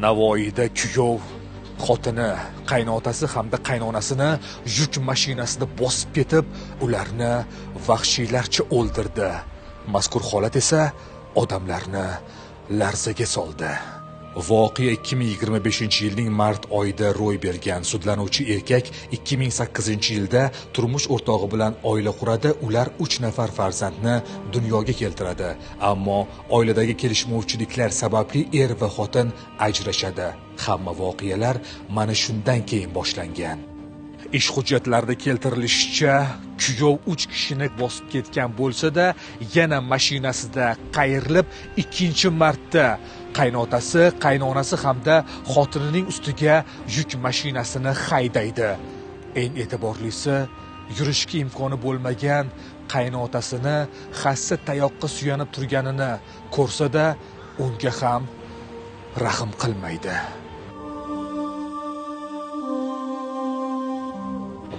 Navoiyda kuyov xotini, qaynotasi hamda qaynonasini yuk mashinasida bosib ketib, ularni vahshiylarcha o'ldirdi. Mazkur holat esa odamlarni larzaga soldi. Voqea 2025-yilning mart oyida ro'y bergan. Sudlanuvchi erkak 2008-yilda turmush o'rtog'i bilan oila quradi. Ular 3 nafar farzandni dunyoga keltiradi. Ammo oiladagi kelishmovchiliklar sababli er va xotin ajrashadi. Hamma voqealar mana shundan keyin boshlangan. Ish hujjatlarida keltirilishicha, kuyov 3 kishini bosib ketgan bo'lsa-da, yana mashinasida qayrilib ikkinchi marta qaynotasi, qaynonasi hamda xotinining ustiga yuk mashinasini haydaydi. Eng e'tiborlisi, yurishga imkoni bo'lmagan qaynotasini hassa tayoqqa suyanib turganini ko'rsa-da, unga ham rahm qilmaydi.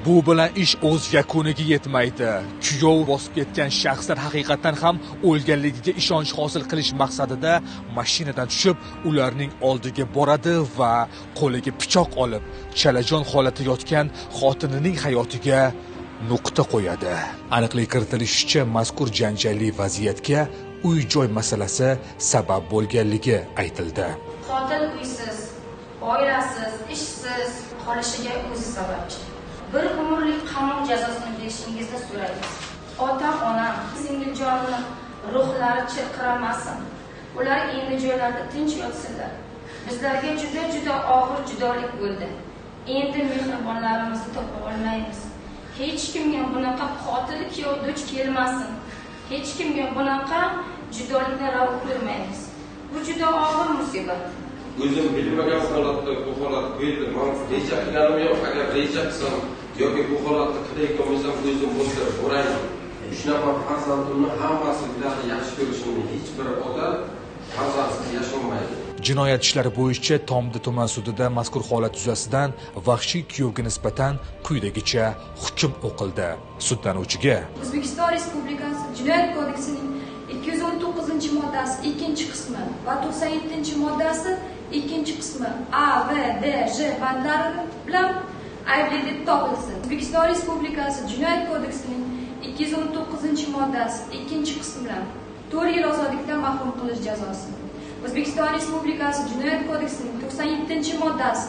Bu bilan ish o'z yakuniga yetmaydi. Kuyov bosib ketgan shaxslar haqiqatan ham o'lganligiga ishonch hosil qilish maqsadida mashinadan tushib, ularning oldiga boradi va qo'liga pichoq olib, chalajon holatda yotgan xotinining hayotiga nuqta qo'yadi. Aniqlik kiritilishicha, mazkur janjalli vaziyatga uy-joy masalasi sabab bo'lganligi aytildi. Xotin uysiz, oilasiz, ishsiz qolishiga o'zi sababchi. Bir umrlik qamoq jazosini berishingizni so'raymiz. Ota-onam, singiljonini ruhlari chirqiramasin. Ular endi joylarda tinch yotsinlar. Bizlarga juda og'ir judolik bo'ldi. Endi mehribonlarimizni topa olmaymiz. Hech kimga bunaqa qotil kuyov duch kelmasin. Hech kimga bunaqa judolikni ravo ko'rmaymiz. Bu juda og'ir musibat. O'zim bilmagan holatda bu holat bo'ldi. Men reja qilganim yo'q. Agar reja qilsam yoki bu holatda qilayotgan bo'lsam, o'zim boshlab borayman. 3 nafar farzandimni hammasiga yaxshi ko'rishimni hech bir ota farzandsiz yasholmaydi. Jinoyat ishlari bo'yicha Tomdi tuman sudida mazkur holat yuzasidan vahshiy kuyovga nisbatan quyidagicha hukm o'qildi. Sudlanuvchiga O'zbekiston Respublikasi Jinoyat kodeksining 219-moddasi 2-qismi va 97-moddasi 2-qismi A, B, D, J bandlari bilan aybli deb topilsin. O'zbekiston Respublikasi Jinoyat kodeksining 219-moddasi 2-qismi bilan 4 yil ozodlikdan mahrum qilish jazosi. O'zbekiston Respublikasi Jinoyat kodeksining 97-moddasi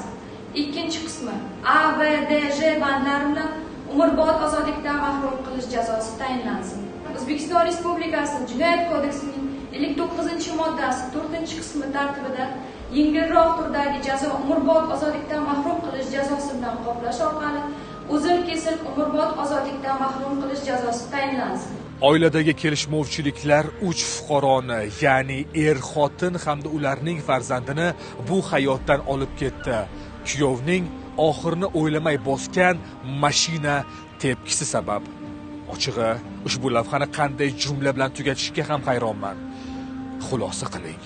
2-qismi A, B, D, J bandlari bilan umrbod ozodlikdan mahrum qilish jazosi tayinlansin. O'zbekiston Respublikasi Jinoyat kodeksining 59-moddasi 4-qismi tartibida yengilroq turdagi jazo umrbod ozodlikdan mahrum qilish jazosi bilan qoplash orqali uzr kesilib umrbod ozodlikdan mahrum qilish jazosi tayinlansin. Oiladagi kelishmovchiliklar 3 fuqaroni, ya'ni er-xotin hamda ularning farzandini bu hayotdan olib ketdi. Kuyovning oxirini o'ylamay bosgan mashina tepkisi sabab. Ochig'i, ushbu lavhani qanday jumla bilan tugatishga ham hayronman. Xulosa qiling.